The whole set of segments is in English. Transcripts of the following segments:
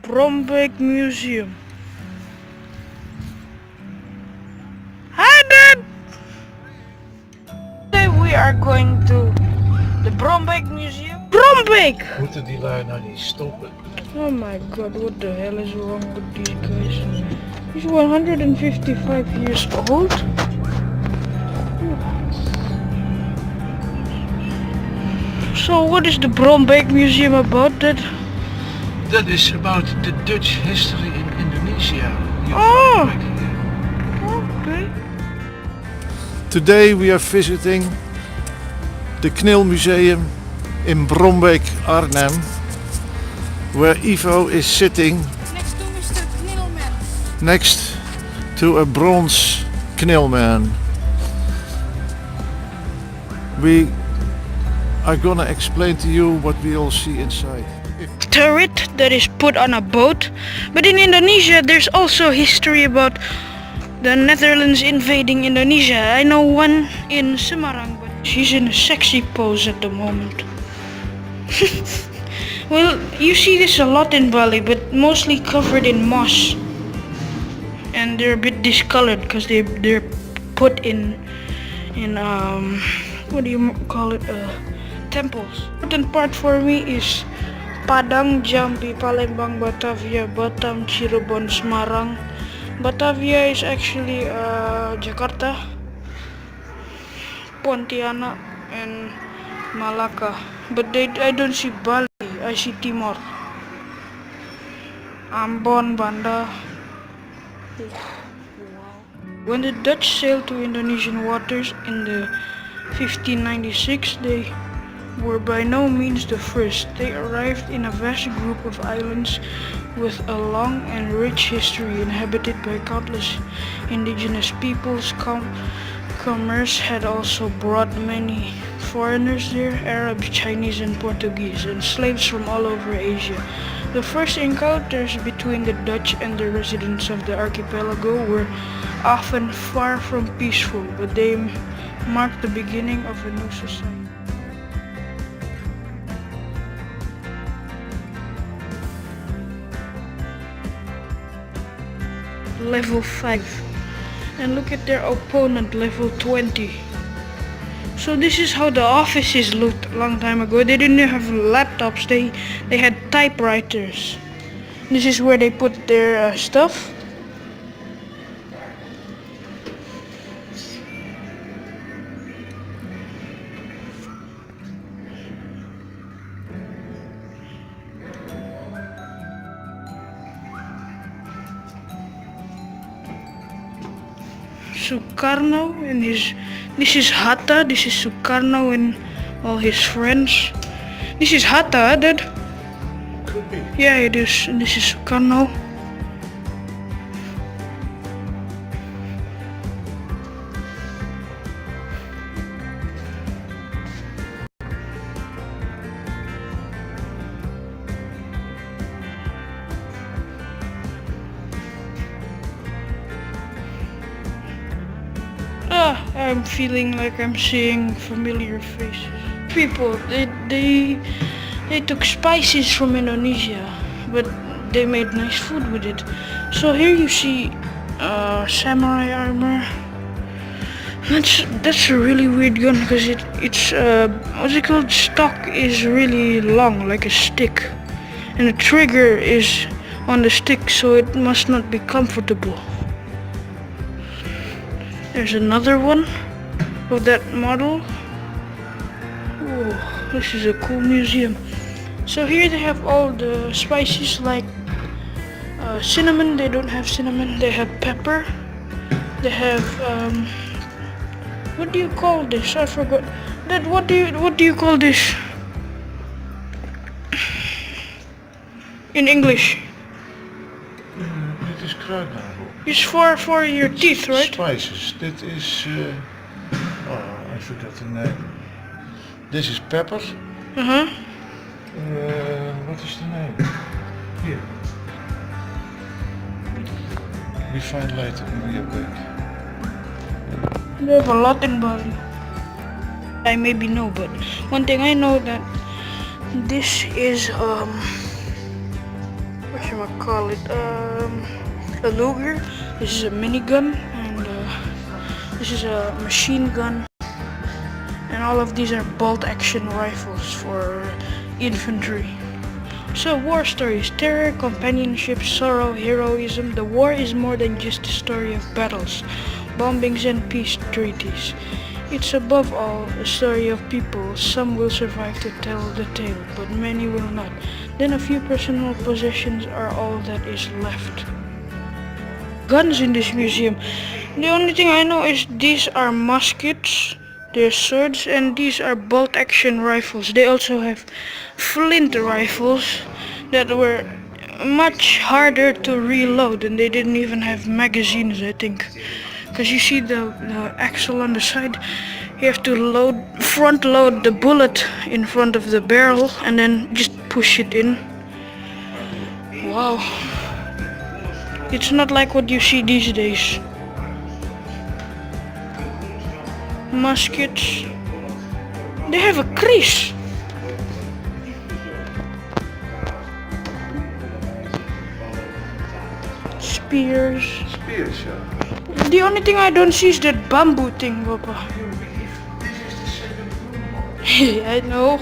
Bronbeek Museum. Hi, Dad! Today we are going to the Bronbeek Museum. Bronbeek! Moeten die lui nou niet stoppen? Oh my god, what the hell is wrong with these guys? He's 155 years old. So what is the Bronbeek Museum about, Dad? That is about the Dutch history in Indonesia. Oh! Okay. Today we are visiting the Knil Museum in Bronbeek, Arnhem, where Ivo is sitting Next to Mr. Knilman. next to a bronze Knilman. We are gonna explain to you what we all see inside. Turret that is put on a boat, but in Indonesia there's also history about the Netherlands invading Indonesia. I know one in Semarang, but she's in a sexy pose at the moment. Well, you see this a lot in Bali, but mostly covered in moss, and they're a bit discolored because they're put in what do you call it, temples. Important part for me is Padang, Jambi, Palembang, Batavia, Batam, Cirebon, Semarang. Batavia is actually Jakarta, Pontianak, and Malacca. But I don't see Bali, I see Timor. Ambon, Banda. When the Dutch sailed to Indonesian waters in the 1596, they were by no means the first. They arrived in a vast group of islands with a long and rich history, inhabited by countless indigenous peoples. Commerce had also brought many foreigners there, Arabs, Chinese, and Portuguese, and slaves from all over Asia. The first encounters between the Dutch and the residents of the archipelago were often far from peaceful, but they marked the beginning of a new society. Level 5, and look at their opponent, level 20. So this is how the offices looked a long time ago. They didn't have laptops, they had typewriters. This is where they put their stuff. Sukarno and this is Hatta, this is Sukarno and all his friends. This is Hatta, Dad? Could be. Yeah, it is. And this is Sukarno. I'm feeling like I'm seeing familiar faces. People, they took spices from Indonesia, but they made nice food with it. So here you see samurai armor. That's a really weird gun because it's what's it called? Stock is really long, like a stick, and the trigger is on the stick, so it must not be comfortable. There's another one of that model. Oh, this is a cool museum. So here they have all the spices like cinnamon. They don't have cinnamon. They have pepper. They have what do you call this? I forgot. Dad, what do you call this in English? Dit is kruidnagel. It's for your teeth, right? Spices. Dit is... oh, I forgot the name. This is pepper. What is the name? Here. We find later when we are back. They have a lot in Bali. I maybe know, but one thing I know that this is whatchamacallit, a Luger. This is a minigun, and this is a machine gun. And all of these are bolt-action rifles for infantry. So war stories, terror, companionship, sorrow, heroism. The war is more than just a story of battles, bombings and peace treaties. It's above all a story of people. Some will survive to tell the tale, but many will not. Then a few personal possessions are all that is left. Guns in this museum. The only thing I know is these are muskets, they're swords, and these are bolt-action rifles. They also have flint rifles that were much harder to reload, and they didn't even have magazines, I think. Because you see the axle on the side, you have to front load the bullet in front of the barrel and then just push it in. Wow. It's not like what you see these days. Muskets. They have a crease. Spears. Spears, yeah. The only thing I don't see is that bamboo thing, Papa. I know.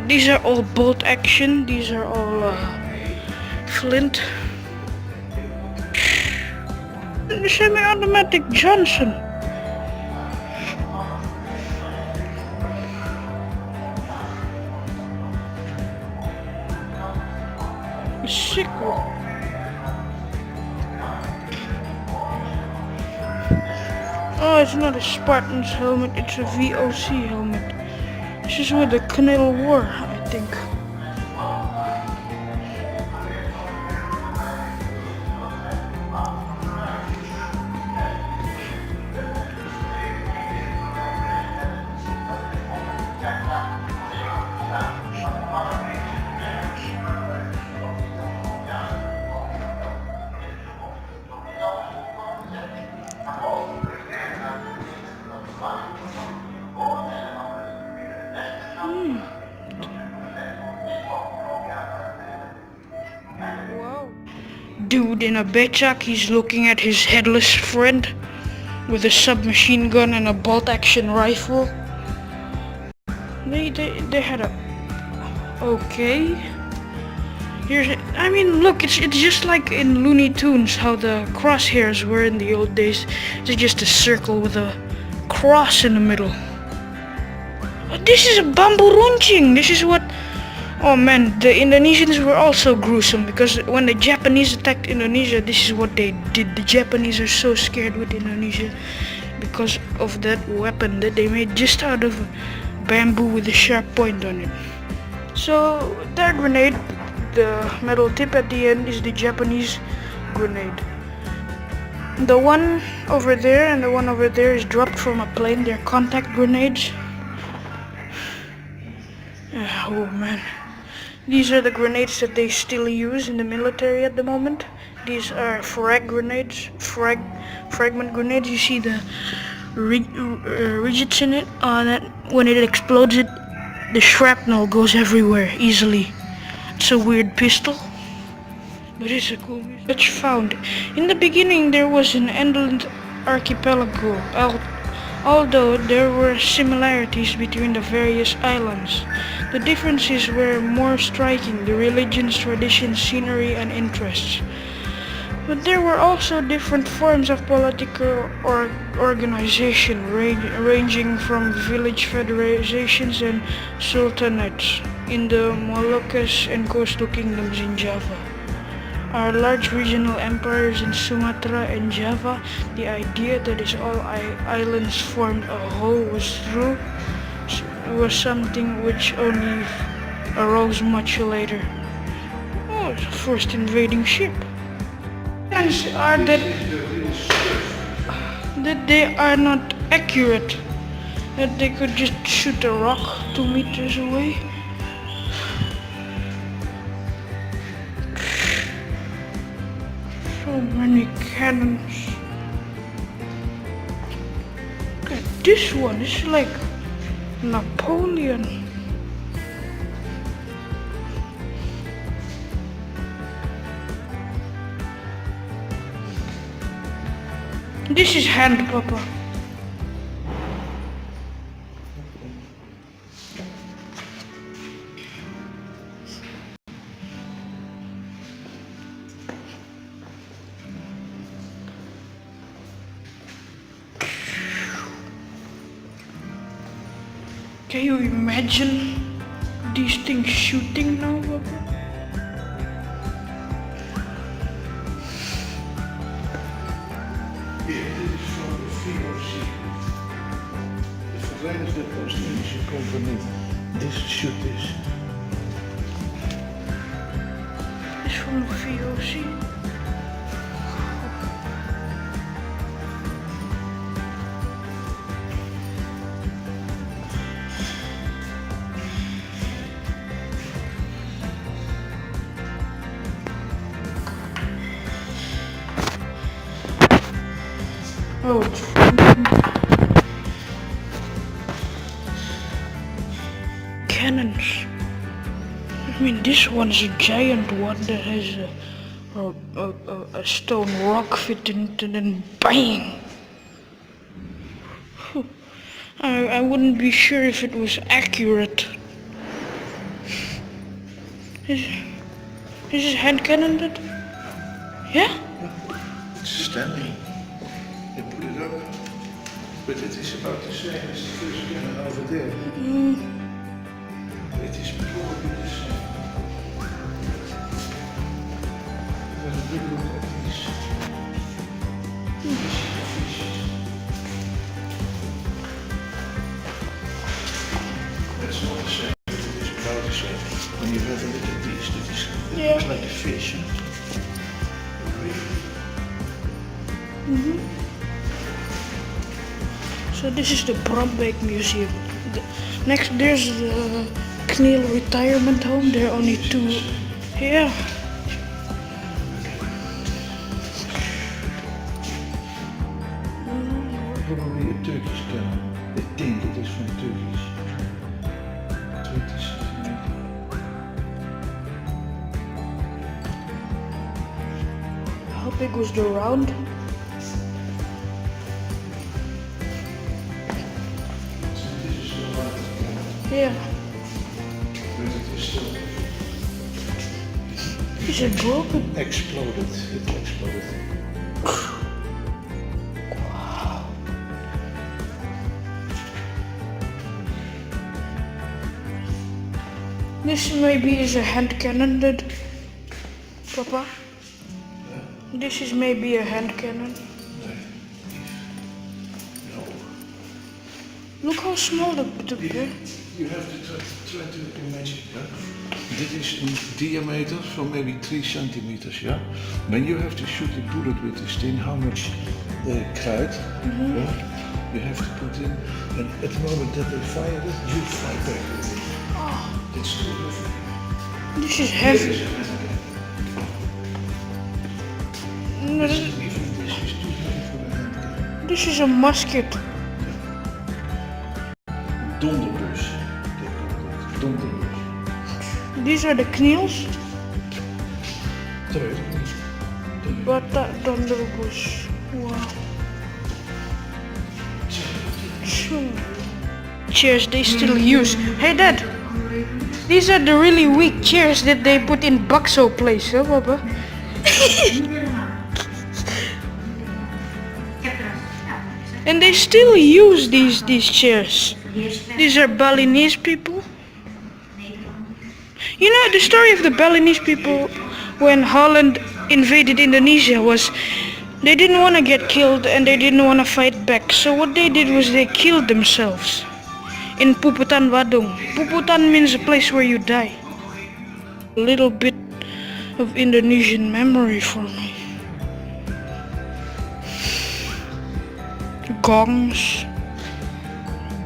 These are all bolt action. These are all flint. The semi-automatic Johnson. A sickle. Oh, it's not a Spartan's helmet, it's a VOC helmet. This is with the Canal War, I think. Wow. Dude in a Bechak, he's looking at his headless friend with a submachine gun and a bolt-action rifle. They had a... Okay. I mean, look, it's just like in Looney Tunes, how the crosshairs were in the old days. It's just a circle with a cross in the middle. This is a bamboo runcing. This is what... Oh man, the Indonesians were also gruesome, because when the Japanese attacked Indonesia, this is what they did. The Japanese are so scared with Indonesia because of that weapon that they made just out of bamboo with a sharp point on it. So that grenade, the metal tip at the end, is the Japanese grenade. The one over there and the one over there is dropped from a plane. They're contact grenades. Oh man. These are the grenades that they still use in the military at the moment. These are frag grenades, fragment grenades. You see the ridges in it. That when it explodes, the shrapnel goes everywhere easily. It's a weird pistol, but it's a cool pistol. It's found. In the beginning, there was an inland archipelago, although there were similarities between the various islands. The differences were more striking: the religions, traditions, scenery, and interests. But there were also different forms of political organization, ranging from village federations and sultanates in the Moluccas and coastal kingdoms in Java. Our large regional empires in Sumatra and Java, the idea that all islands formed a whole was something which only arose much later. Oh, it's the first invading ship. Are that they are not accurate, that they could just shoot a rock 2 meters away. So many cannons. Look at this one, it's like Napoleon. This is hand, Papa. Can you imagine these things shooting now, Papa? Yeah, this is from the VOC. The Verenigde Oost-Indische Compagnie. This shoot this. It's from the VOC. Oh, it's cannons. I mean, this one's a giant one that has a stone rock fit into it and bang! I wouldn't be sure if it was accurate. Is this hand cannon that? Yeah? It's standing. They put it up. But it is about the same as the first cannon over there. It is probably the same. Have a good look at these. That's not the same. It is about the same. When you have a look at these, it looks like a fish. So this is the Bronbeek Museum. Next there's the Kniel retirement home. There are only two. Yeah. Probably a Turkish cannon. They think it is from Turkish. 20 centimeter. How big was the round? Yeah. But it is still Is it broken? exploded. It exploded. This maybe is a hand cannon that, Papa? This is maybe a hand cannon. No. Look how small the You have to try to imagine. This is in diameter from maybe 3 centimeters. Yeah. When you have to shoot a bullet with this thing, how much kruid you have to put in, and at the moment that they fire it, you fly back with it. It's too heavy. This is heavy. No, Even this is too heavy for a hand cannon. this is a musket. Donderbus. They call it donderbus. These are the Kniels. Terug. But that Donderbus. Wow. Chairs they still use. Hey Dad, these are the really weak chairs that they put in Bakso place, huh, Papa? And they still use these chairs. These are Balinese people. You know the story of the Balinese people when Holland invaded Indonesia was they didn't want to get killed and they didn't want to fight back. So what they did was they killed themselves in Puputan Wadung. Puputan means a place where you die. A little bit of Indonesian memory for me. Gongs,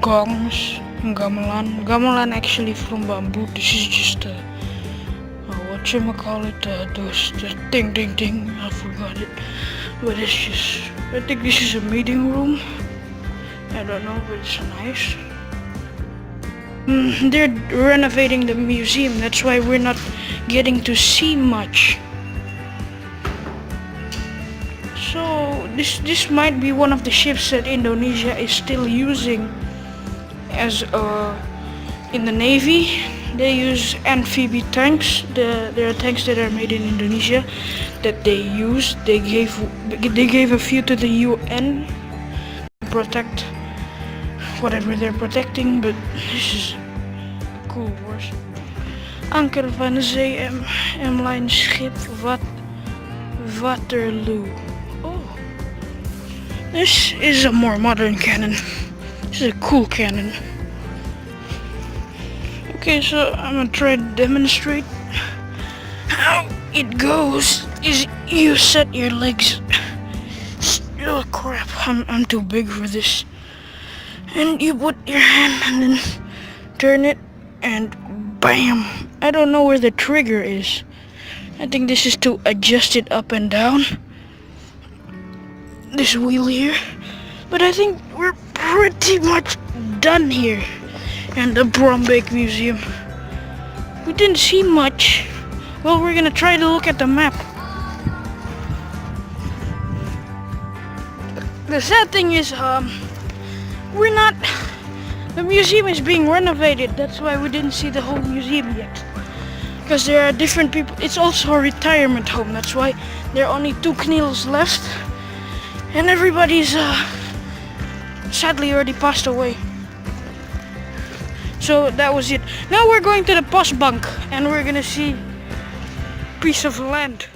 gamelan. Gamelan actually from bamboo. This is just whatchamacallit, those ding ding ding. I forgot it. But it's just, I think this is a meeting room. I don't know, but it's nice. They're renovating the museum. That's why we're not getting to see much. So this might be one of the ships that Indonesia is still using as in the Navy. They use amphibia tanks. There are tanks that are made in Indonesia that they use. They gave a few to the UN to protect whatever they're protecting, but this is a cool warship. Anker van de Zee M-Line schip Waterloo. Oh, this is a more modern cannon. This is a cool cannon. Okay, so I'm gonna try to demonstrate how it goes. Is you set your legs. Oh crap! I'm too big for this. And you put your hand and then turn it, and bam! I don't know where the trigger is. I think this is to adjust it up and down. This wheel here. But I think we're pretty much done here. And the Bronbeek Museum. We didn't see much. Well, we're gonna try to look at the map. The sad thing is, we're not... The museum is being renovated. That's why we didn't see the whole museum yet. Because there are different people. It's also a retirement home. That's why there are only 2 kniels left. And everybody's sadly already passed away. So that was it. Now we're going to the post bank and we're gonna see a piece of land.